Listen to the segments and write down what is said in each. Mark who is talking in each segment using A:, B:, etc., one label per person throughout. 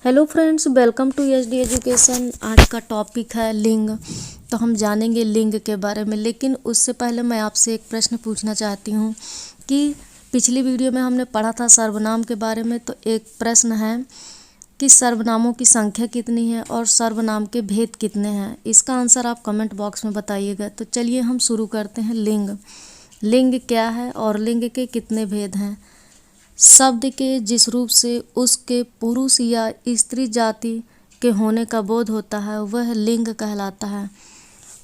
A: Hello friends, welcome to H D education. आज का topic है लिंग। तो हम जानेंगे लिंग के बारे में, लेकिन उससे पहले मैं आपसे एक प्रश्न पूछना चाहती हूँ कि पिछली वीडियो में हमने पढ़ा था सर्वनाम के बारे में। तो एक प्रश्न है कि सर्वनामों की संख्या कितनी है और सर्वनाम के भेद कितने हैं। इसका आंसर आप कमेंट बॉक्स में बताइएगा। तो चलिए हम शुरू करते हैं। लिंग लिंग क्या है और लिंग के कितने भेद हैं। शब्द के जिस रूप से उसके पुरुष या स्त्री जाति के होने का बोध होता है वह लिंग कहलाता है।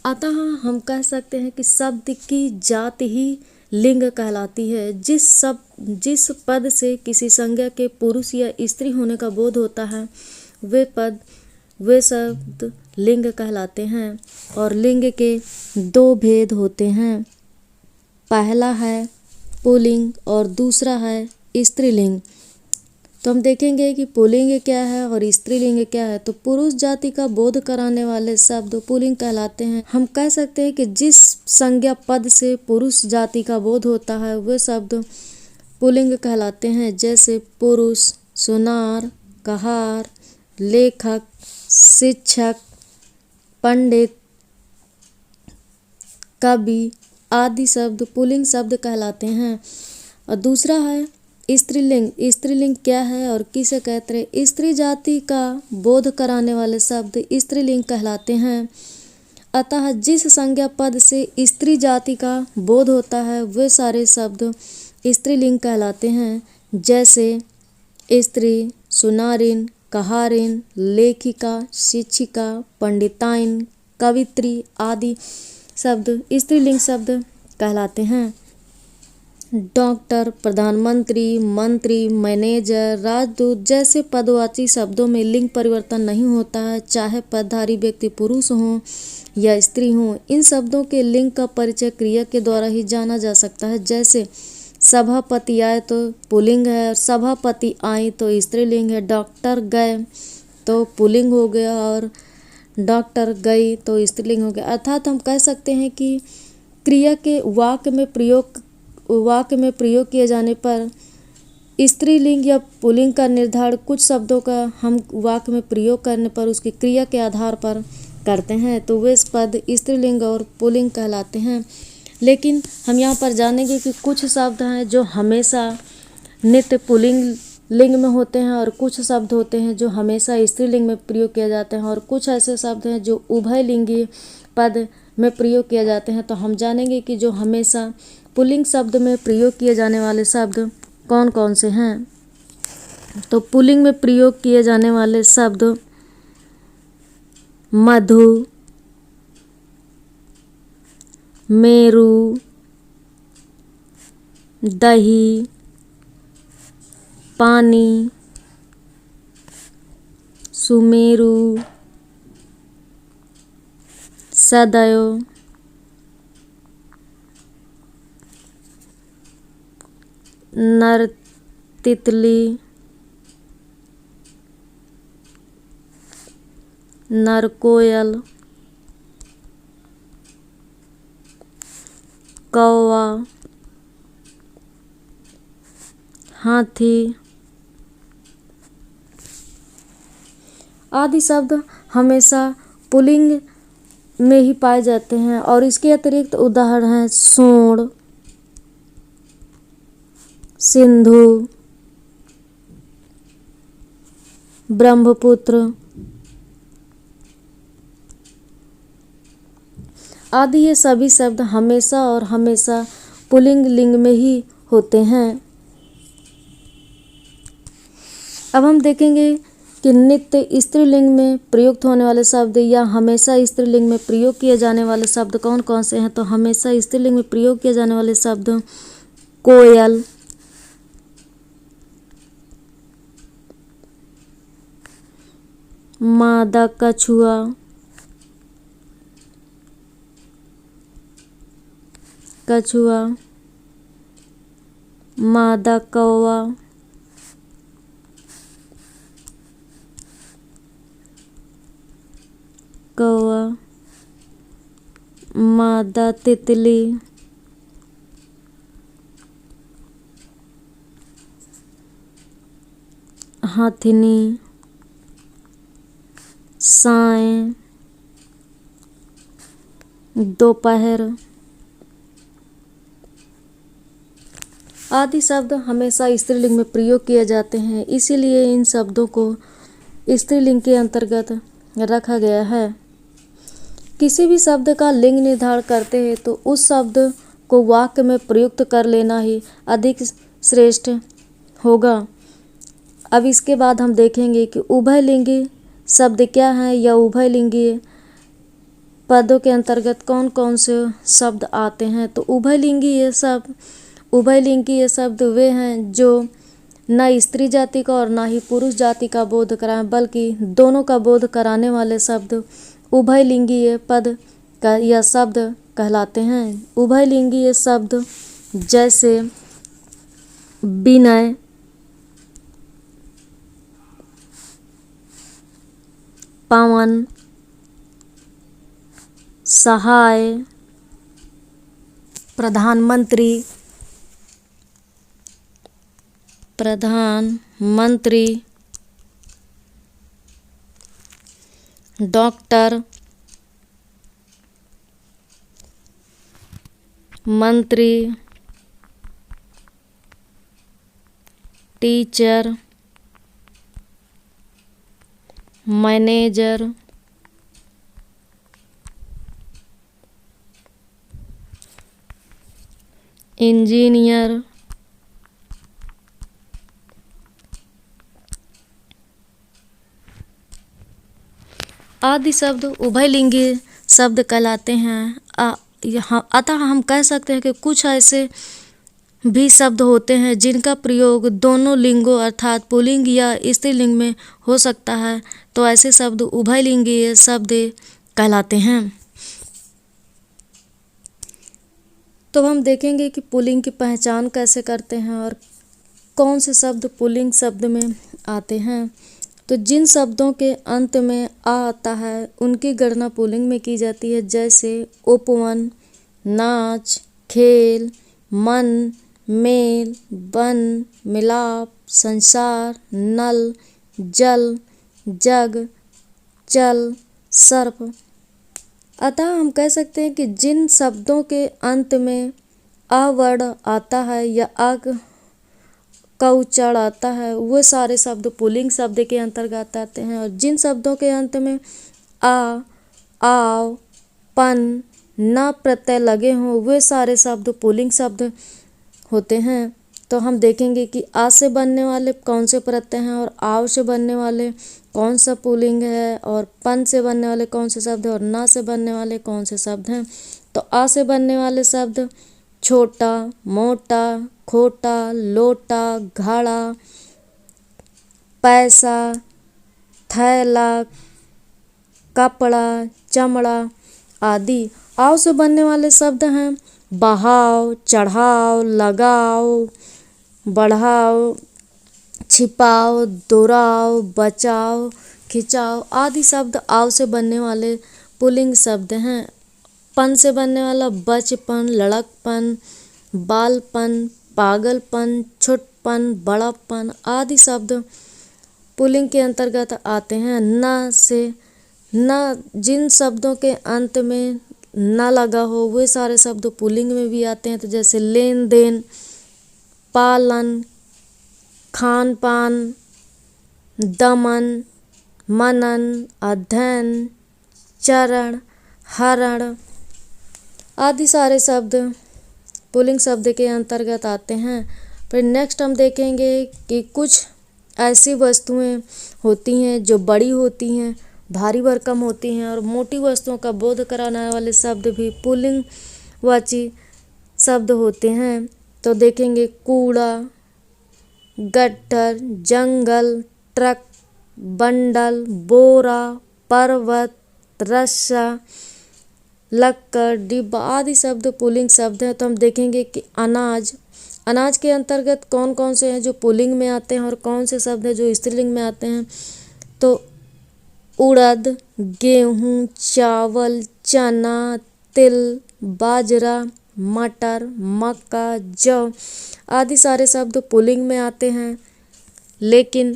A: अतः हम कह सकते हैं कि शब्द की जाति ही लिंग कहलाती है। जिस पद से किसी संज्ञा के पुरुष या स्त्री होने का बोध होता है वे शब्द लिंग कहलाते हैं। और लिंग के दो भेद होते हैं। पहला है पुल्लिंग और दूसरा है स्त्रीलिंग। तो हम देखेंगे कि पुल्लिंग क्या है और स्त्रीलिंग क्या है। तो पुरुष जाति का बोध कराने वाले शब्द पुल्लिंग कहलाते हैं। हम कह सकते हैं कि जिस संज्ञा पद से पुरुष जाति का बोध होता है वे शब्द पुल्लिंग कहलाते हैं, जैसे पुरुष, सुनार, कहार, लेखक, शिक्षक, पंडित, कवि आदि शब्द पुल्लिंग शब्द कहलाते हैं। और दूसरा है स्त्रीलिंग। स्त्रीलिंग क्या है और किसे कहते हैं। स्त्री जाति का बोध कराने वाले शब्द स्त्रीलिंग कहलाते हैं। अतः जिस संज्ञा पद से स्त्री जाति का बोध होता है वे सारे शब्द स्त्रीलिंग कहलाते हैं, जैसे स्त्री, सुनारिन, कहारिन, लेखिका, शिक्षिका, पंडिताइन, कवित्री आदि शब्द स्त्रीलिंग शब्द कहलाते हैं। डॉक्टर, प्रधानमंत्री, मंत्री, मैनेजर, राजदूत जैसे पदवाची शब्दों में लिंग परिवर्तन नहीं होता है, चाहे पदधारी व्यक्ति पुरुष हों या स्त्री हों। इन शब्दों के लिंग का परिचय क्रिया के द्वारा ही जाना जा सकता है, जैसे सभापति आए तो पुल्लिंग है, सभापति आई तो स्त्रीलिंग है, डॉक्टर गए तो पुल्लिंग हो गया और डॉक्टर गई तो स्त्रीलिंग हो गया। अर्थात हम कह सकते हैं कि क्रिया के वाक्य में प्रयोग किए जाने पर स्त्रीलिंग या पुल्लिंग का निर्धारण कुछ शब्दों का हम वाक्य में प्रयोग करने पर उसकी क्रिया के आधार पर करते हैं, तो वे पद स्त्रीलिंग और पुल्लिंग कहलाते हैं। लेकिन हम यहाँ पर जानेंगे कि कुछ शब्द हैं जो हमेशा नित्य पुल्लिंग लिंग में होते हैं और कुछ शब्द होते हैं जो हमेशा स्त्रीलिंग में प्रयोग किए जाते हैं, और कुछ ऐसे शब्द हैं जो उभय लिंगी पद में प्रयोग किए जाते हैं। तो हम जानेंगे कि जो हमेशा पुल्लिंग शब्द में प्रयोग किए जाने वाले शब्द कौन कौन से हैं। तो पुल्लिंग में प्रयोग किए जाने वाले शब्द मधु, मेरू, दही, पानी, सुमेरु, सदैव, नर तितली, नर कोयल, कौवा, हाथी आदि शब्द हमेशा पुल्लिंग में ही पाए जाते हैं। और इसके अतिरिक्त उदाहरण हैं सूंड, सिंधु, ब्रह्मपुत्र आदि। ये सभी शब्द हमेशा और हमेशा पुल्लिंग लिंग में ही होते हैं। अब हम देखेंगे कि नित्य स्त्रीलिंग में प्रयुक्त होने वाले शब्द या हमेशा स्त्रीलिंग में प्रयोग किए जाने वाले शब्द कौन कौन से हैं। तो हमेशा स्त्रीलिंग में प्रयोग किए जाने वाले शब्द कोयल, मादा कछुआ, मादा कौवा, मादा तितली, हाथिनी, साय, दोपहर आदि शब्द हमेशा स्त्रीलिंग में प्रयोग किए जाते हैं, इसीलिए इन शब्दों को स्त्रीलिंग के अंतर्गत रखा गया है। किसी भी शब्द का लिंग निर्धारण करते हैं तो उस शब्द को वाक्य में प्रयुक्त कर लेना ही अधिक श्रेष्ठ होगा। अब इसके बाद हम देखेंगे कि उभयलिंगी शब्द क्या है या उभयलिंगी पदों के अंतर्गत कौन कौन से शब्द आते हैं। तो उभयलिंगी ये शब्द वे हैं जो न स्त्री जाति का और न ही पुरुष जाति का बोध कराएं, बल्कि दोनों का बोध कराने वाले शब्द उभयलिंगी ये पद का या शब्द कहलाते हैं। उभयलिंगी ये शब्द जैसे विनय, पवन, सहाय, प्रधानमंत्री, डॉक्टर, मंत्री, टीचर, मैनेजर, इंजीनियर, आदि शब्द उभयलिंगी शब्द कहलाते हैं। अतः हम कह सकते हैं कि कुछ ऐसे भी शब्द होते हैं जिनका प्रयोग दोनों लिंगों अर्थात पुल्लिंग या स्त्रीलिंग में हो सकता है, तो ऐसे शब्द उभयलिंगी शब्द कहलाते हैं। तो हम देखेंगे कि पुल्लिंग की पहचान कैसे करते हैं और कौन से शब्द पुल्लिंग शब्द में आते हैं। तो जिन शब्दों के अंत में आ आता है उनकी गणना पुल्लिंग में की जाती है, जैसे उपवन, नाच, खेल, मन, मेल, वन, मिलाप, संसार, नल, जल, जग, चल, सर्प। अतः हम कह सकते हैं कि जिन शब्दों के अंत में आ वर्ण आता है या आ का उच्चारण आता है वो सारे शब्द पुल्लिंग शब्द के अंतर्गत आते हैं, और जिन शब्दों के अंत में आ, आव, पन, न प्रत्यय लगे हों वे सारे शब्द पुल्लिंग शब्द होते हैं। तो हम देखेंगे कि आ से बनने वाले कौन से प्रत्यय हैं और आव से बनने वाले कौन सा पुल्लिंग है, और पन से बनने वाले कौन से शब्द हैं और न से बनने वाले कौन से शब्द हैं। तो आ से बनने वाले शब्द छोटा, मोटा, खोटा, लोटा, घड़ा, पैसा, थैला, कपड़ा, चमड़ा आदि। आव से बनने वाले शब्द हैं बहाव, चढ़ाव, लगाव, बढ़ाव, छिपाव, दोहराव, बचाव, खिंचाव आदि शब्द आव से बनने वाले पुल्लिंग शब्द हैं। पन से बनने वाला बचपन, लड़कपन, बालपन, पागलपन, छुटपन, बड़प्पन आदि शब्द पुल्लिंग के अंतर्गत आते हैं। न जिन शब्दों के अंत में न लगा हो वे सारे शब्द पुल्लिंग में भी आते हैं। तो जैसे लेन देन, पालन, खान पान, दमन, मनन, अध्ययन, चरण, हरण आदि सारे शब्द पुल्लिंग शब्द के अंतर्गत आते हैं। फिर नेक्स्ट हम देखेंगे कि कुछ ऐसी वस्तुएं होती हैं जो बड़ी होती हैं, भारी भरकम होती हैं और मोटी वस्तुओं का बोध कराने वाले शब्द भी पुल्लिंग वाची शब्द होते हैं। तो देखेंगे कूड़ा, गट्ठर, जंगल, ट्रक, बंडल, बोरा, पर्वत, रस्सा, लक्कड़, डिब्बा आदि शब्द पुल्लिंग शब्द हैं। तो हम देखेंगे कि अनाज के अंतर्गत कौन कौन से हैं जो पुल्लिंग में आते हैं और कौन से शब्द हैं जो स्त्रीलिंग में आते हैं। तो उड़द, गेहूँ, चावल, चना, तिल, बाजरा, मटर, मक्का, जौ आदि सारे शब्द पुल्लिंग में आते हैं। लेकिन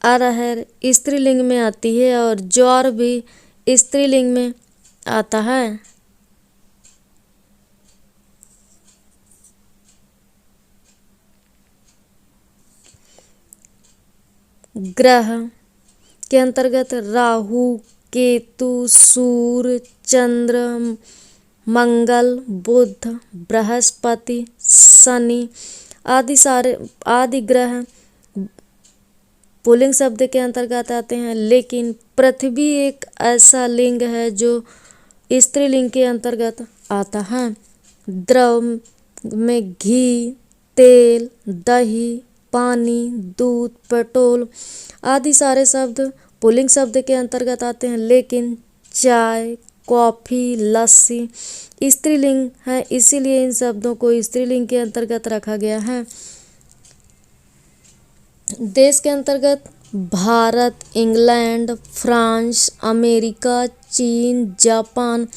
A: अरहर स्त्रीलिंग में आती है और ज्वार भी स्त्रीलिंग में आता है। ग्रह के अंतर्गत राहु, केतु, सूर्य, चंद्र, मंगल, बुध, बृहस्पति, शनि आदि ग्रह पुल्लिंग शब्द के अंतर्गत आते हैं। लेकिन पृथ्वी एक ऐसा लिंग है जो स्त्रीलिंग के अंतर्गत आता है। द्रव में घी, तेल, दही, पानी, दूध, पेट्रोल आदि सारे शब्द पुल्लिंग शब्द के अंतर्गत आते हैं। लेकिन चाय, कॉफी, लस्सी स्त्रीलिंग है, इसीलिए इन शब्दों को स्त्रीलिंग के अंतर्गत रखा गया है। देश के अंतर्गत भारत, इंग्लैंड, फ्रांस, अमेरिका, चीन, जापान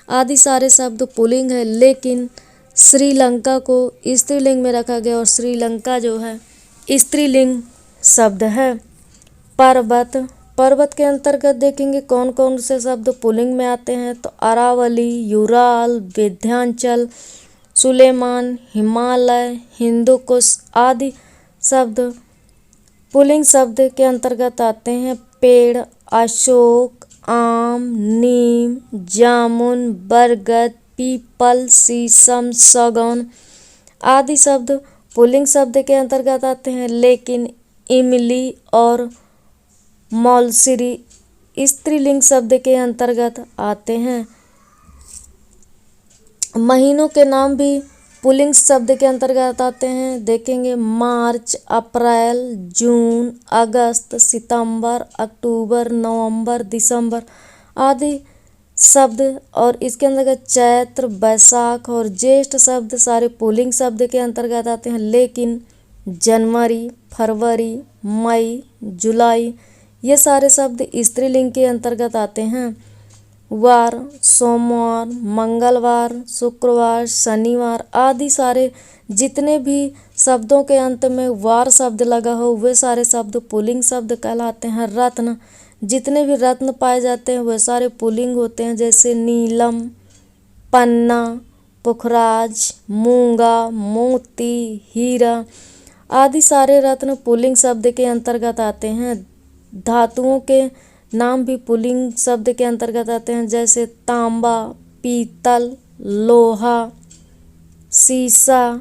A: आदि सारे शब्द पुल्लिंग है। लेकिन श्रीलंका को स्त्रीलिंग में रखा गया और श्रीलंका जो है स्त्रीलिंग शब्द है। पर्वत के अंतर्गत देखेंगे कौन कौन से शब्द पुल्लिंग में आते हैं, तो अरावली, यूराल, विंध्याचल, सुलेमान, हिमालय, हिंदुकुश आदि शब्द पुल्लिंग शब्द के अंतर्गत आते हैं। पेड़ अशोक, आम, नीम, जामुन, बरगद, पीपल, शीशम, सागौन आदि शब्द पुल्लिंग शब्द के अंतर्गत आते हैं। लेकिन इमली और मौलसिरी स्त्रीलिंग शब्द के अंतर्गत आते हैं। महीनों के नाम भी पुल्लिंग शब्द के अंतर्गत आते हैं। देखेंगे मार्च, अप्रैल, जून, अगस्त, सितंबर, अक्टूबर, नवंबर, दिसंबर आदि शब्द और इसके अंतर्गत चैत्र, बैसाख और ज्येष्ठ शब्द सारे पुल्लिंग शब्द के अंतर्गत आते हैं। लेकिन जनवरी, फरवरी, मई, जुलाई ये सारे शब्द स्त्रीलिंग के अंतर्गत आते हैं। वार, सोमवार, मंगलवार, शुक्रवार, शनिवार आदि सारे जितने भी शब्दों के अंत में वार शब्द लगा हो वे सारे शब्द पुल्लिंग शब्द कहलाते हैं। रत्न जितने भी रत्न पाए जाते हैं वे सारे पुल्लिंग होते हैं, जैसे नीलम, पन्ना, पुखराज, मूंगा, मोती, हीरा आदि सारे रत्न पुल्लिंग शब्द के अंतर्गत आते हैं। धातुओं के नाम भी पुल्लिंग शब्द के अंतर्गत आते हैं, जैसे तांबा, पीतल, लोहा, सीसा,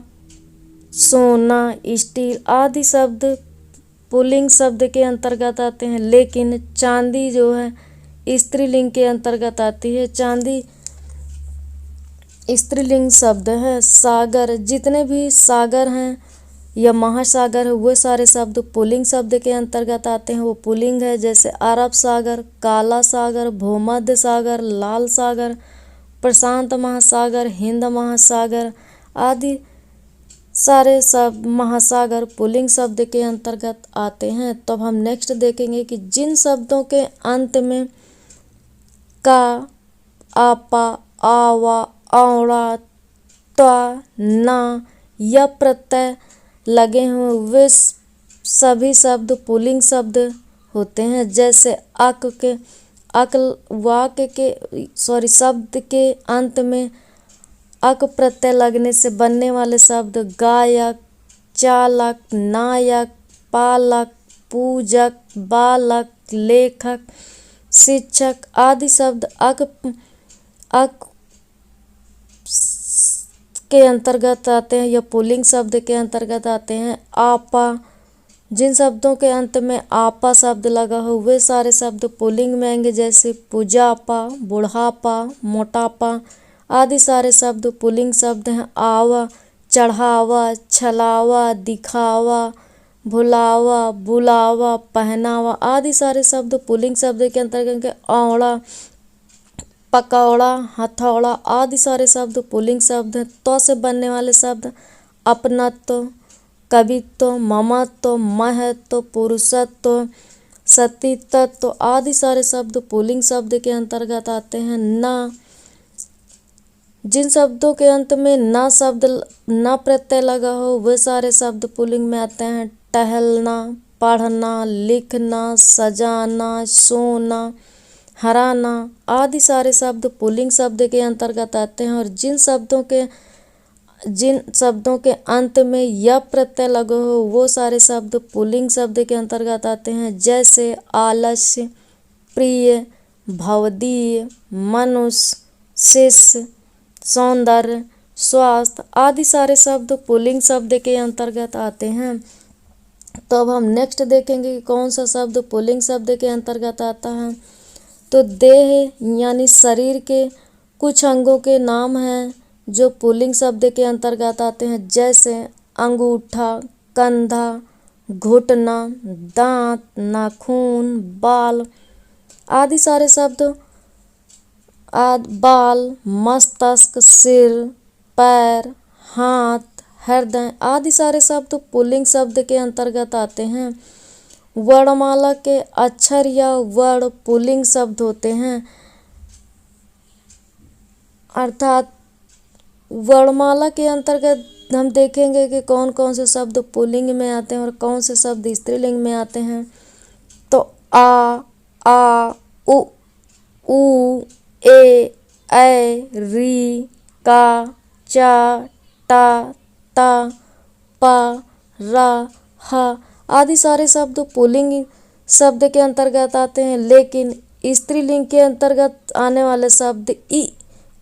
A: सोना, स्टील आदि शब्द पुल्लिंग शब्द के अंतर्गत आते हैं। लेकिन चांदी जो है स्त्रीलिंग के अंतर्गत आती है। चांदी स्त्रीलिंग शब्द है। सागर जितने भी सागर हैं या महासागर है वे सारे शब्द पुल्लिंग शब्द के अंतर्गत आते हैं, वो पुल्लिंग है। जैसे अरब सागर, काला सागर, भूमध्य सागर, लाल सागर, प्रशांत महासागर, हिंद महासागर आदि सारे सब महासागर पुल्लिंग शब्द के अंतर्गत आते हैं। तो अब हम नेक्स्ट देखेंगे कि जिन शब्दों के अंत में का, आपा, आवा, औड़ा, त्वा, ना या प्रत्यय लगे हों वे सभी शब्द पुल्लिंग शब्द होते हैं। जैसे शब्द के अंत में अक प्रत्यय लगने से बनने वाले शब्द गायक, चालक, नायक, पालक, पूजक, बालक, लेखक, शिक्षक आदि शब्द अक के अंतर्गत आते हैं या पुल्लिंग शब्द के अंतर्गत आते हैं। आपा जिन शब्दों के अंत में आपा शब्द लगा हो वे सारे शब्द पुल्लिंग में आएंगे, जैसे पूजापा, बुढ़ापा, मोटापा आदि सारे शब्द पुल्लिंग शब्द हैं। आवा, चढ़ावा, छलावा, दिखावा, भुलावा, बुलावा, पहनावा आदि सारे शब्द पुल्लिंग शब्द के अंतर्गत। औड़ा, पकौड़ा, हथौड़ा आदि सारे शब्द पुल्लिंग शब्द हैं। तो से बनने वाले शब्द अपनत्व, कवित्व, ममत्व, महत्व, पुरुषत्व, सतीत्व आदि सारे शब्द पुल्लिंग शब्द के अंतर्गत आते हैं। ना जिन शब्दों के अंत में ना प्रत्यय लगा हो वे सारे शब्द पुल्लिंग में आते हैं। टहलना, पढ़ना, लिखना, सजाना, सोना, हराना आदि सारे शब्द पुल्लिंग शब्द के अंतर्गत आते हैं। और जिन शब्दों के अंत में य प्रत्यय लगे हो वो सारे शब्द पुल्लिंग शब्द के अंतर्गत आते हैं। जैसे आलस्य, प्रिय, भवदीय, मनुष्य, शिष्य, सौंदर्य, स्वास्थ्य आदि सारे शब्द पुल्लिंग शब्द के अंतर्गत आते हैं। तो अब हम नेक्स्ट देखेंगे कि कौन सा शब्द पुल्लिंग शब्द के अंतर्गत आता है। तो देह यानी शरीर के कुछ अंगों के नाम हैं जो पुल्लिंग शब्द के अंतर्गत आते हैं। जैसे अंगूठा, कंधा, घुटना, दांत, नाखून, बाल आदि सारे शब्द बाल, मस्तिष्क, सिर, पैर, हाथ, हृदय आदि सारे शब्द पुल्लिंग शब्द के अंतर्गत आते हैं। वर्णमाला के अक्षर या वर्ण पुल्लिंग शब्द होते हैं, अर्थात वर्णमाला के अंतर्गत हम देखेंगे कि कौन कौन से शब्द पुल्लिंग में आते हैं और कौन से शब्द स्त्रीलिंग में आते हैं। तो आ, उ, ए, री, का, चा, टा, ता, पा, रा, हा आदि सारे शब्द पुल्लिंग शब्द के अंतर्गत आते हैं। लेकिन स्त्रीलिंग के अंतर्गत आने वाले शब्द ई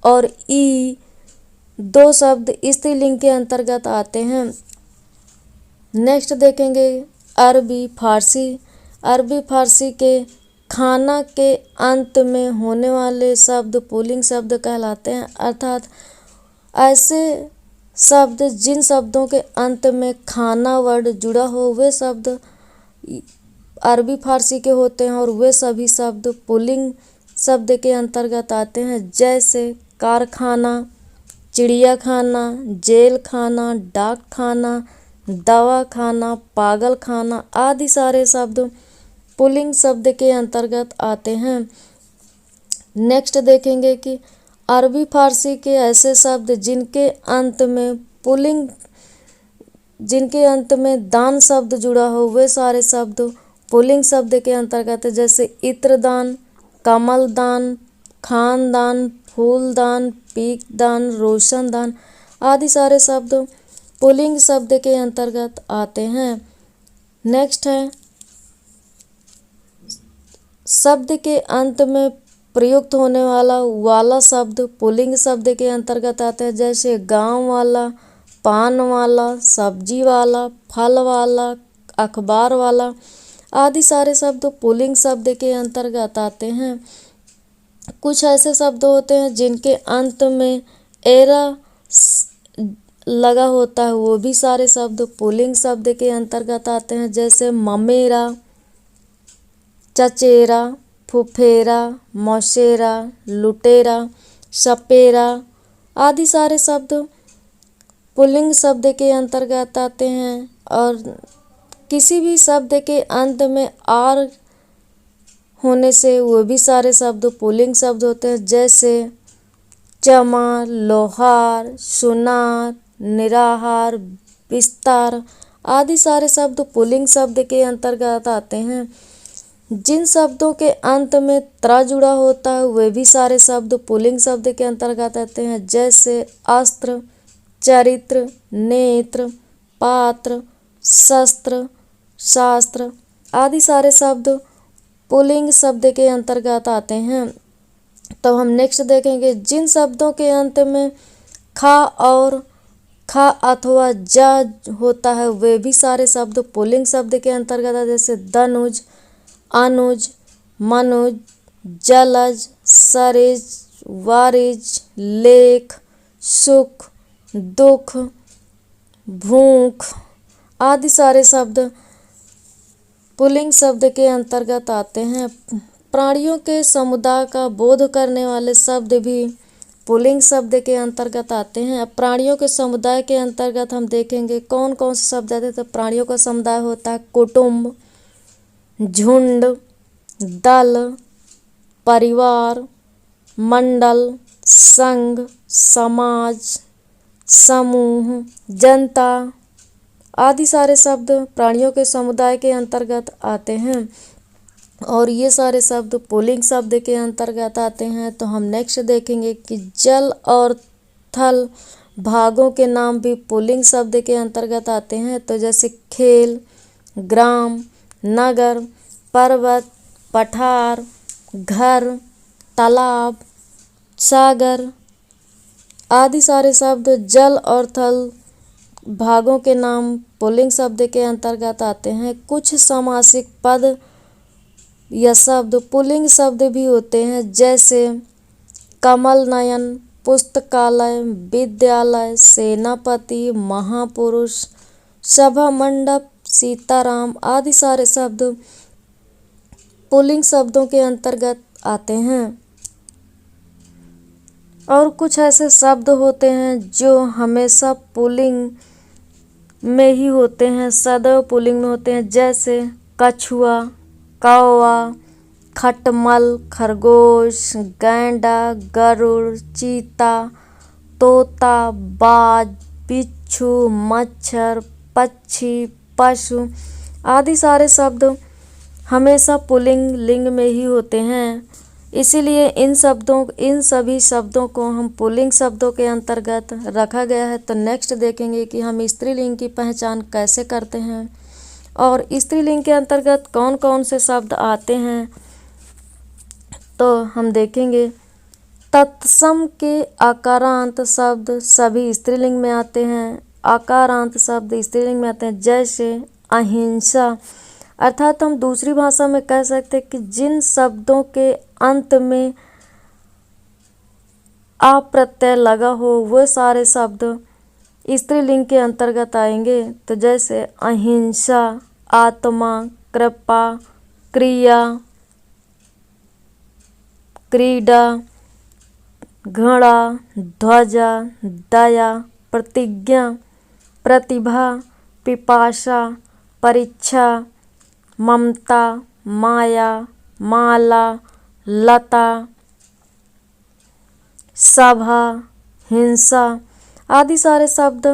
A: और ई दो शब्द स्त्रीलिंग के अंतर्गत आते हैं। नेक्स्ट देखेंगे अरबी फारसी। अरबी फारसी के खाना के अंत में होने वाले शब्द पुल्लिंग शब्द कहलाते हैं, अर्थात ऐसे शब्द जिन शब्दों के अंत में खाना वर्ड जुड़ा हो वे शब्द अरबी फारसी के होते हैं और वे सभी शब्द पुल्लिंग शब्द के अंतर्गत आते हैं। जैसे कारखाना, चिड़िया खाना, जेल खाना, डाक खाना, दवा खाना, पागल खाना आदि सारे शब्द पुल्लिंग शब्द के अंतर्गत आते हैं। नेक्स्ट देखेंगे कि अरबी फारसी के ऐसे शब्द जिनके अंत में दान शब्द जुड़ा हो वे सारे शब्द पुल्लिंग शब्द के अंतर्गत है। जैसे इत्रदान, कमलदान, खानदान, फूलदान, पीकदान, रोशनदान आदि सारे शब्द पुल्लिंग शब्द के अंतर्गत आते हैं। नेक्स्ट है शब्द के अंत में प्रयुक्त होने वाला शब्द पुल्लिंग शब्द के अंतर्गत आते हैं। जैसे गांव वाला, पान वाला, सब्जी वाला, फल वाला, अखबार वाला आदि सारे शब्द पुल्लिंग शब्द के अंतर्गत आते हैं। कुछ ऐसे शब्द होते हैं जिनके अंत में एरा लगा होता है, वो भी सारे शब्द पुल्लिंग शब्द के अंतर्गत आते हैं। जैसे ममेरा, चचेरा, फुफेरा, मौसेरा, लुटेरा, सपेरा आदि सारे शब्द पुल्लिंग शब्द के अंतर्गत आते हैं। और किसी भी शब्द के अंत में आर होने से वो भी सारे शब्द पुल्लिंग शब्द होते हैं। जैसे चमार, लोहार, सुनार, निराहार, विस्तार आदि सारे शब्द पुल्लिंग शब्द के अंतर्गत आते हैं। जिन शब्दों के अंत में त्र जुड़ा होता है वे भी सारे शब्द पुल्लिंग शब्द के अंतर्गत आते हैं। जैसे अस्त्र, चरित्र, नेत्र, पात्र, शस्त्र, शास्त्र आदि सारे शब्द पुल्लिंग शब्द के अंतर्गत आते हैं। तो हम नेक्स्ट देखेंगे जिन शब्दों के अंत में खा अथवा जा होता है वे भी सारे शब्द पुल्लिंग शब्द के अंतर्गत आते हैं। जैसे धनुज, अनुज, मनुज, जलज, सरिज, वारिज, लेख, सुख, दुख, भूख आदि सारे शब्द पुल्लिंग शब्द के अंतर्गत आते हैं। प्राणियों के समुदाय का बोध करने वाले शब्द भी पुल्लिंग शब्द के अंतर्गत आते हैं। अब प्राणियों के समुदाय के अंतर्गत हम देखेंगे कौन कौन से शब्द आते हैं। तो प्राणियों का समुदाय होता है कुटुंब, झुंड, दल, परिवार, मंडल, संघ, समाज, समूह, जनता आदि सारे शब्द प्राणियों के समुदाय के अंतर्गत आते हैं और ये सारे शब्द पुल्लिंग शब्द के अंतर्गत आते हैं। तो हम नेक्स्ट देखेंगे कि जल और थल भागों के नाम भी पुल्लिंग शब्द के अंतर्गत आते हैं। तो जैसे खेल, ग्राम, नगर, पर्वत, पठार, घर, तालाब, सागर आदि सारे शब्द जल और थल भागों के नाम पुल्लिंग शब्द के अंतर्गत आते हैं। कुछ समासिक पद या शब्द पुल्लिंग शब्द भी होते हैं, जैसे कमल नयन, पुस्तकालय, विद्यालय, सेनापति, महापुरुष, सभा मंडप, सीताराम आदि सारे शब्द पुल्लिंग शब्दों के अंतर्गत आते हैं। और कुछ ऐसे शब्द होते हैं जो हमेशा पुल्लिंग में ही होते हैं, सदैव पुल्लिंग में होते हैं, जैसे कछुआ, कौवा, खटमल, खरगोश, गैंडा, गरुड़, चीता, तोता, बाज, बिच्छू, मच्छर, पक्षी, पशु आदि सारे शब्द हमेशा पुल्लिंग लिंग में ही होते हैं। इसीलिए इन सभी शब्दों को हम पुल्लिंग शब्दों के अंतर्गत रखा गया है। तो नेक्स्ट देखेंगे कि हम स्त्रीलिंग की पहचान कैसे करते हैं और स्त्रीलिंग के अंतर्गत कौन कौन से शब्द आते हैं। तो हम देखेंगे तत्सम के आकारांत शब्द सभी स्त्रीलिंग में आते हैं। आकारांत शब्द स्त्रीलिंग में आते हैं, जैसे अहिंसा। अर्थात हम दूसरी भाषा में कह सकते हैं कि जिन शब्दों के अंत में आ प्रत्यय लगा हो वो सारे शब्द स्त्रीलिंग के अंतर्गत आएंगे। तो जैसे अहिंसा, आत्मा, कृपा, क्रिया, क्रीड़ा, घड़ा, ध्वजा, दया, प्रतिज्ञा, प्रतिभा, पिपासा, परीक्षा, ममता, माया, माला, लता, सभा, हिंसा आदि सारे शब्द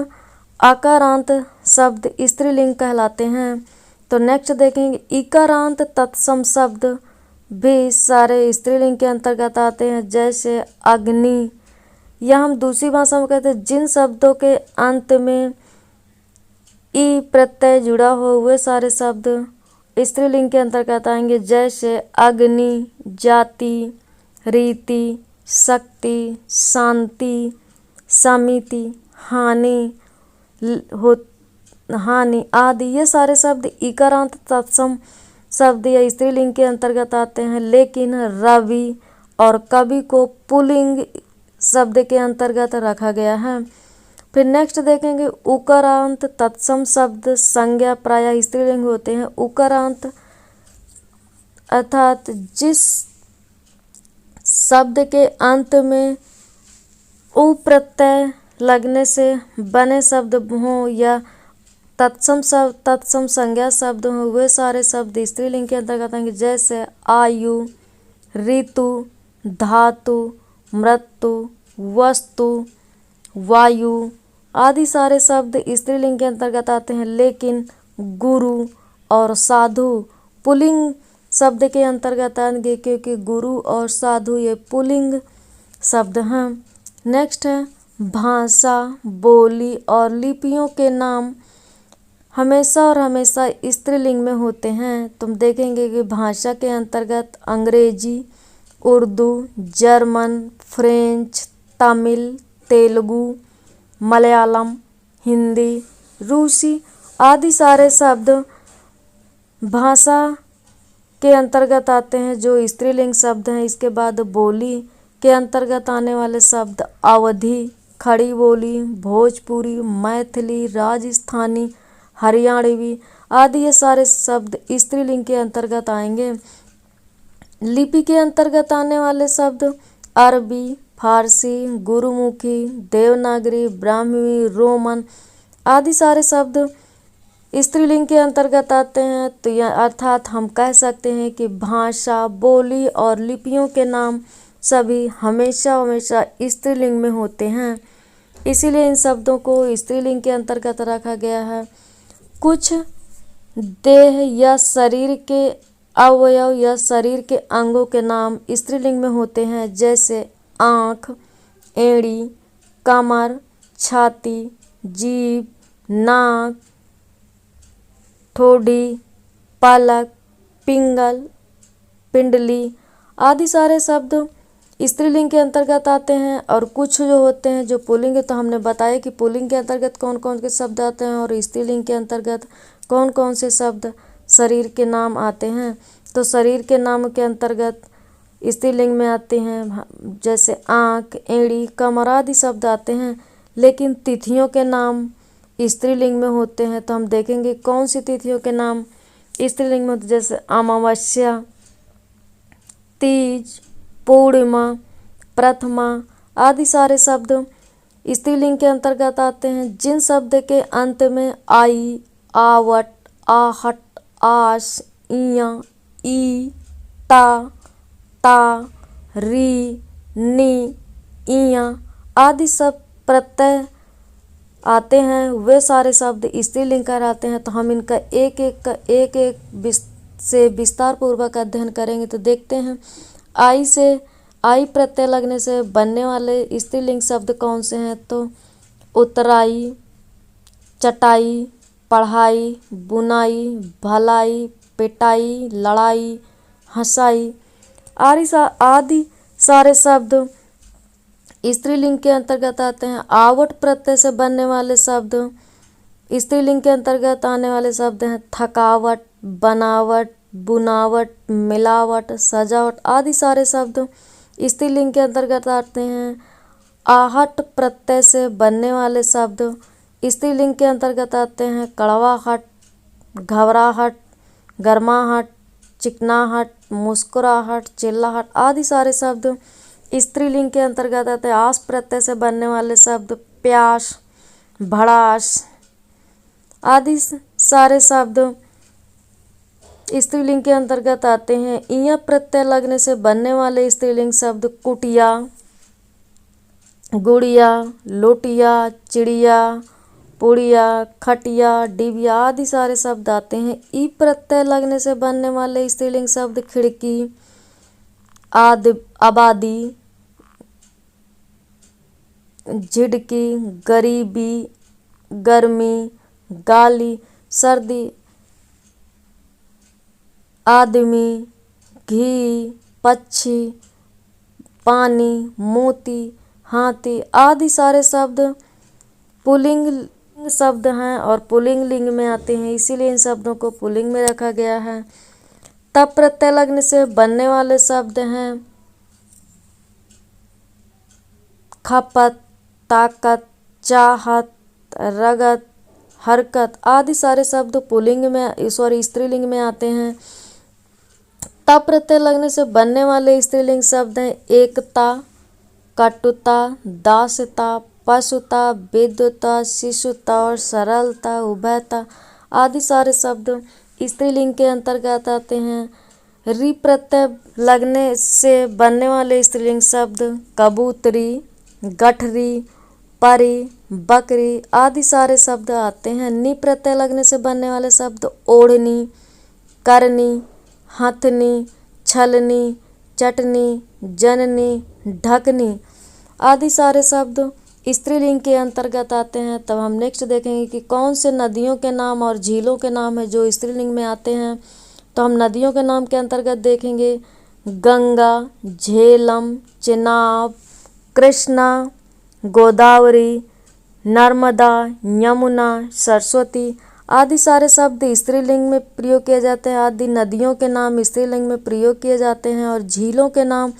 A: आकारांत शब्द स्त्रीलिंग कहलाते हैं। तो नेक्स्ट देखेंगे इकारांत तत्सम शब्द भी सारे स्त्रीलिंग के अंतर्गत आते हैं, जैसे अग्नि। या हम दूसरी भाषा में कहते हैं जिन शब्दों के अंत में ई प्रत्यय जुड़ा हो वे सारे शब्द स्त्रीलिंग के अंतर्गत आएंगे, जैसे अग्नि, जाति, रीति, शक्ति, शांति, समिति, हानि आदि। ये सारे शब्द इकारांत तत्सम शब्द या स्त्रीलिंग के अंतर्गत आते हैं, लेकिन रवि और कवि को पुल्लिंग शब्द के अंतर्गत रखा गया है। फिर नेक्स्ट देखेंगे उकारांत तत्सम शब्द संज्ञा प्रायः स्त्रीलिंग होते हैं। उकारांत अर्थात जिस शब्द के अंत में उ प्रत्यय लगने से बने शब्द हों या तत्सम संज्ञा शब्द हों वे सारे शब्द स्त्रीलिंग के अंतर्गत आएंगे, जैसे आयु, ऋतु, धातु, मृत्यु, वस्तु, वायु आदि सारे शब्द स्त्रीलिंग के अंतर्गत आते हैं, लेकिन गुरु और साधु पुल्लिंग शब्द के अंतर्गत आएंगे, क्योंकि गुरु और साधु ये पुल्लिंग शब्द हैं। नेक्स्ट है भाषा, बोली और लिपियों के नाम हमेशा और हमेशा स्त्रीलिंग में होते हैं। तुम देखेंगे कि भाषा के अंतर्गत अंग्रेजी, उर्दू, जर्मन, फ्रेंच, तमिल, तेलुगु, मलयालम, हिंदी, रूसी आदि सारे शब्द भाषा के अंतर्गत आते हैं जो स्त्रीलिंग शब्द हैं। इसके बाद बोली के अंतर्गत आने वाले शब्द अवधी, खड़ी बोली, भोजपुरी, मैथिली, राजस्थानी, हरियाणवी आदि ये सारे शब्द स्त्रीलिंग के अंतर्गत आएंगे। लिपि के अंतर्गत आने वाले शब्द अरबी, फारसी, गुरुमुखी, देवनागरी, ब्राह्मी, रोमन आदि सारे शब्द स्त्रीलिंग के अंतर्गत आते हैं। तो यह अर्थात हम कह सकते हैं कि भाषा, बोली और लिपियों के नाम सभी हमेशा हमेशा स्त्रीलिंग में होते हैं, इसीलिए इन शब्दों को स्त्रीलिंग के अंतर्गत रखा गया है। कुछ देह या शरीर के अवयव या शरीर के अंगों के नाम स्त्रीलिंग में होते हैं, जैसे आँख, एड़ी, कमर, छाती, जीभ, नाक, ठोड़ी, पलक, पिंगल, पिंडली आदि सारे शब्द स्त्रीलिंग के अंतर्गत आते हैं। और कुछ जो होते हैं जो पुल्लिंग, तो हमने बताया कि पुल्लिंग के अंतर्गत कौन कौन से शब्द आते हैं और स्त्रीलिंग के अंतर्गत कौन कौन से शब्द शरीर के नाम आते हैं। तो शरीर के नाम के अंतर्गत स्त्रीलिंग में आते हैं जैसे आँख, एड़ी, कमर आदि शब्द आते हैं। लेकिन तिथियों के नाम स्त्रीलिंग में होते हैं, तो हम देखेंगे कौन सी तिथियों के नाम स्त्रीलिंग में होते हैं, जैसे अमावस्या, तीज, पूर्णिमा, प्रथमा आदि सारे शब्द स्त्रीलिंग के अंतर्गत आते हैं। जिन शब्द के अंत में आई, आवट, आहट, आस, इया, ई, ता, री, नी, इया आदि सब प्रत्यय आते हैं, वे सारे शब्द स्त्रीलिंग कहलाते हैं। तो हम इनका एक एक से विस्तार पूर्वक अध्ययन करेंगे। तो देखते हैं आई प्रत्यय लगने से बनने वाले स्त्रीलिंग शब्द कौन से हैं। तो उतराई, चटाई, पढ़ाई, बुनाई, भलाई, पिटाई, लड़ाई, हंसाई आदि सारे शब्द स्त्रीलिंग के अंतर्गत आते हैं। आवट प्रत्यय से बनने वाले शब्द स्त्रीलिंग के अंतर्गत आने वाले शब्द हैं थकावट, बनावट, बुनावट, मिलावट, सजावट आदि सारे शब्द स्त्रीलिंग के अंतर्गत आते हैं। आहट प्रत्यय से बनने वाले शब्द स्त्रीलिंग के अंतर्गत आते हैं कड़वाहट, घबराहट, गर्माहट, चिकनाहट, मुस्कुराहट, चिल्लाहट आदि सारे शब्द स्त्रीलिंग के अंतर्गत आते हैं। आस प्रत्यय से बनने वाले शब्द प्यास, भड़ास आदि सारे शब्द स्त्रीलिंग के अंतर्गत आते हैं। इया प्रत्यय लगने से बनने वाले स्त्रीलिंग शब्द कुटिया, गुड़िया, लोटिया, चिड़िया, पुड़िया, खटिया, डिबिया आदि सारे शब्द आते हैं। ई प्रत्यय लगने से बनने वाले स्त्रीलिंग शब्द खिड़की, आबादी, झिड़की, गरीबी, गर्मी, गाली, सर्दी, आदमी, घी, पक्षी, पानी, मोती, हाथी आदि सारे शब्द पुल्लिंग शब्द हैं और पुल्लिंग लिंग में आते हैं, इसीलिए इन शब्दों को पुल्लिंग में रखा गया है। तब प्रत्यय लगने से बनने वाले शब्द हैं खपत, ताकत, चाहत, रगत, हरकत आदि सारे शब्द स्त्रीलिंग में आते हैं। तब प्रत्यय लगने से बनने वाले स्त्रीलिंग शब्द हैं एकता, कटुता, दासता, पशुता, विद्युता, शिशुता और सरलता, उभयता आदि सारे शब्द स्त्रीलिंग के अंतर्गत आते हैं। री प्रत्यय लगने से बनने वाले स्त्रीलिंग शब्द कबूतरी, गठरी, परी, बकरी आदि सारे शब्द आते हैं। नी प्रत्यय लगने से बनने वाले शब्द ओढ़नी, करनी, हथनी, छलनी, चटनी, जननी, ढकनी आदि सारे शब्द स्त्रीलिंग के अंतर्गत आते हैं। तब हम नेक्स्ट देखेंगे कि कौन से नदियों के नाम और झीलों के नाम है जो स्त्रीलिंग में आते हैं। तो हम नदियों के नाम के अंतर्गत देखेंगे गंगा, झेलम, चिनाब, कृष्णा, गोदावरी, नर्मदा, यमुना, सरस्वती आदि सारे शब्द स्त्रीलिंग में प्रयोग किए जाते हैं। आदि नदियों के नाम स्त्रीलिंग में प्रयोग किए जाते हैं। और झीलों के नाम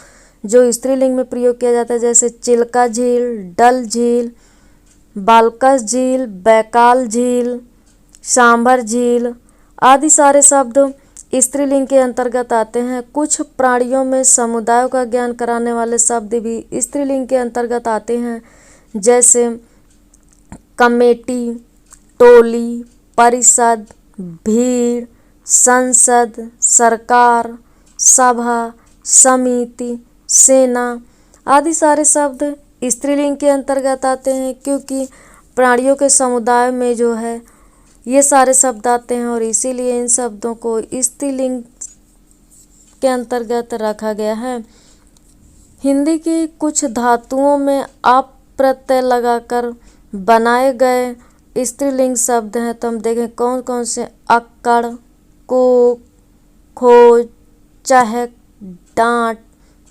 A: जो स्त्रीलिंग में प्रयोग किया जाता है जैसे चिल्का झील, डल झील, बालकस झील, बैकाल झील, सांभर झील आदि सारे शब्द स्त्रीलिंग के अंतर्गत आते हैं। कुछ प्राणियों में समुदायों का ज्ञान कराने वाले शब्द भी स्त्रीलिंग के अंतर्गत आते हैं, जैसे कमेटी, टोली, परिषद, भीड़, संसद, सरकार, सभा, समिति, सेना आदि सारे शब्द स्त्रीलिंग के अंतर्गत आते हैं, क्योंकि प्राणियों के समुदाय में जो है ये सारे शब्द आते हैं और इसीलिए इन शब्दों को स्त्रीलिंग के अंतर्गत रखा गया है। हिंदी की कुछ धातुओं में आप प्रत्यय लगाकर बनाए गए स्त्रीलिंग शब्द हैं, तो हम देखें कौन कौन से। अक्कड़, कोक, खोज, चहक, डांट,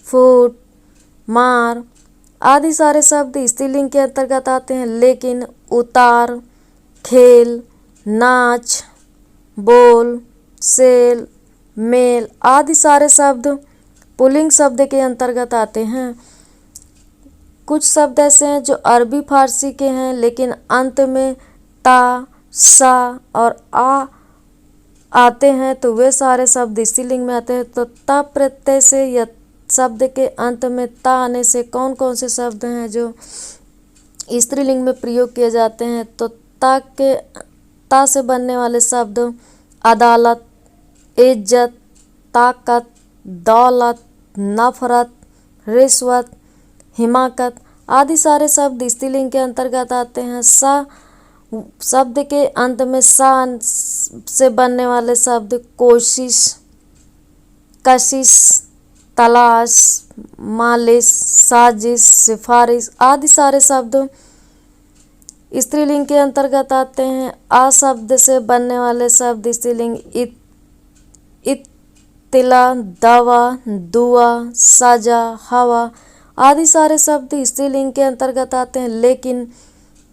A: फूट, मार आदि सारे शब्द स्त्रीलिंग के अंतर्गत आते हैं। लेकिन उतार, खेल, नाच, बोल, सेल, मेल आदि सारे शब्द पुल्लिंग शब्द के अंतर्गत आते हैं। कुछ शब्द ऐसे हैं जो अरबी फारसी के हैं, लेकिन अंत में ता, सा और आ आते हैं, तो वे सारे शब्द स्त्रीलिंग में आते हैं। तो ता प्रत्यय से या शब्द के अंत में ता आने से कौन कौन से शब्द हैं जो स्त्रीलिंग में प्रयोग किए जाते हैं। तो ता से बनने वाले शब्द अदालत, इज्जत, ताकत, दौलत, नफरत, रिश्वत, हिमाकत आदि सारे शब्द स्त्रीलिंग के अंतर्गत आते हैं। सा शब्द के अंत में सा से बनने वाले शब्द कोशिश, कशिश, तलाश, मालिश, साजिश, सिफारिश आदि सारे शब्द स्त्रीलिंग के अंतर्गत आते हैं। आ शब्द से बनने वाले शब्द स्त्रीलिंग इत्तिला, दवा, दुआ, सजा, हवा आदि सारे शब्द स्त्रीलिंग के अंतर्गत आते हैं। लेकिन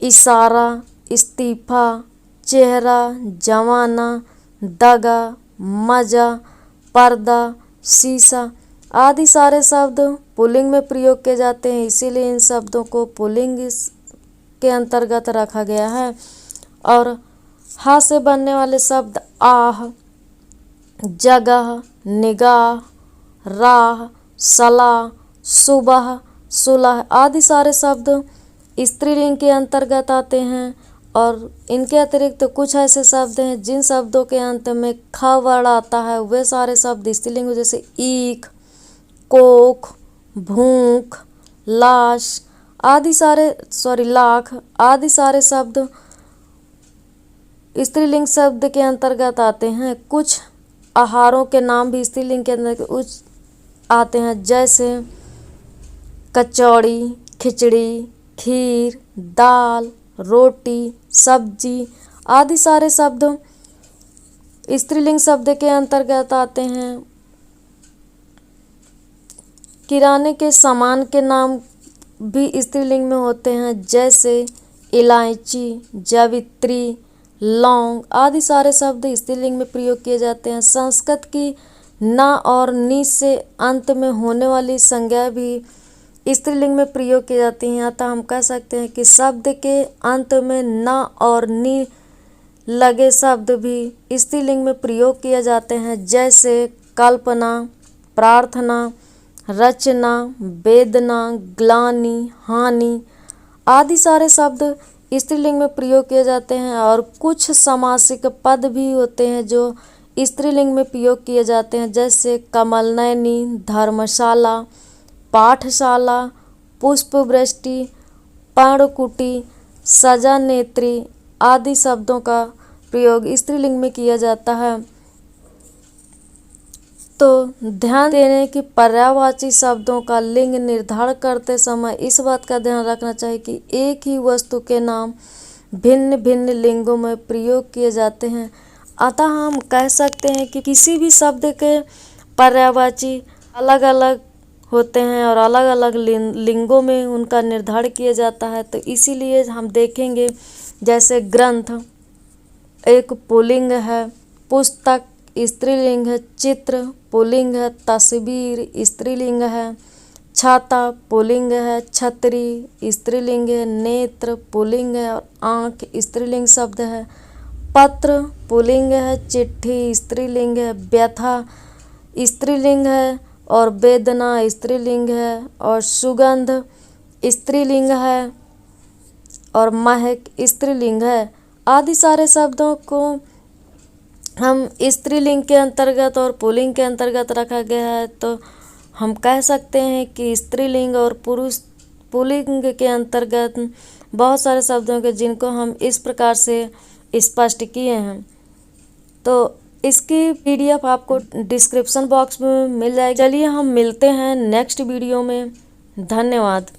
A: इशारा, इस्तीफा, चेहरा, जमाना, दगा, मजा, पर्दा, शीशा आदि सारे शब्द पुल्लिंग में प्रयोग किए जाते हैं, इसीलिए इन शब्दों को पुल्लिंग के अंतर्गत रखा गया है। और हा से बनने वाले शब्द आह, जगह, निगाह, राह, सलाह, सुबह, सुलह आदि सारे शब्द स्त्रीलिंग के अंतर्गत आते हैं। और इनके अतिरिक्त तो कुछ ऐसे शब्द हैं जिन शब्दों के अंत में ख वर्ण आता है, वे सारे शब्द स्त्रीलिंग, जैसे ईख, कोख, भूख, लाश आदि सारे लाख आदि सारे शब्द स्त्रीलिंग शब्द के अंतर्गत आते हैं। कुछ आहारों के नाम भी स्त्रीलिंग के अंतर्गत आते हैं, जैसे कचौड़ी, खिचड़ी, खीर, दाल, रोटी, सब्जी आदि सारे शब्द स्त्रीलिंग शब्द के अंतर्गत आते हैं। किराने के सामान के नाम भी स्त्रीलिंग में होते हैं, जैसे इलायची, जावित्री, लौंग आदि सारे शब्द स्त्रीलिंग में प्रयोग किए जाते हैं। संस्कृत की ना और नी से अंत में होने वाली संज्ञा भी स्त्रीलिंग में प्रयोग की जाती हैं। अतः हम कह सकते हैं कि शब्द के अंत में ना और नी लगे शब्द भी स्त्रीलिंग में प्रयोग किए जाते हैं, जैसे कल्पना, प्रार्थना, रचना, वेदना, ग्लानि, हानि आदि सारे शब्द स्त्रीलिंग में प्रयोग किए जाते हैं। और कुछ समासिक पद भी होते हैं जो स्त्रीलिंग में प्रयोग किए जाते हैं, जैसे कमलनयनी, धर्मशाला, पाठशाला, पुष्पवृष्टि, पर्णकुटी, सजा नेत्री आदि शब्दों का प्रयोग स्त्रीलिंग में किया जाता है। तो ध्यान देने कि पर्यायवाची शब्दों का लिंग निर्धारण करते समय इस बात का ध्यान रखना चाहिए कि एक ही वस्तु के नाम भिन्न भिन्न लिंगों में प्रयोग किए जाते हैं। अतः हम कह सकते हैं कि किसी भी शब्द के पर्यायवाची अलग अलग होते हैं और अलग अलग लिंगों में उनका निर्धारण किया जाता है। तो इसीलिए हम देखेंगे, जैसे ग्रंथ एक पुल्लिंग है, पुस्तक स्त्रीलिंग है, चित्र पुल्लिंग है, तस्वीर स्त्रीलिंग है, छाता पुल्लिंग है, छतरी स्त्रीलिंग है, नेत्र पुल्लिंग है और आँख स्त्रीलिंग शब्द है, पत्र पुल्लिंग है, चिट्ठी स्त्रीलिंग है, व्यथा स्त्रीलिंग है और वेदना स्त्रीलिंग है और सुगंध स्त्रीलिंग है और महक स्त्रीलिंग है। आदि सारे शब्दों को हम स्त्रीलिंग के अंतर्गत और पुल्लिंग के अंतर्गत रखा गया है। तो हम कह सकते हैं कि स्त्रीलिंग और पुल्लिंग के अंतर्गत बहुत सारे शब्दों के जिनको हम इस प्रकार से स्पष्ट किए हैं। तो इसकी PDF आपको डिस्क्रिप्शन बॉक्स में मिल जाएगी। चलिए हम मिलते हैं नेक्स्ट वीडियो में। धन्यवाद।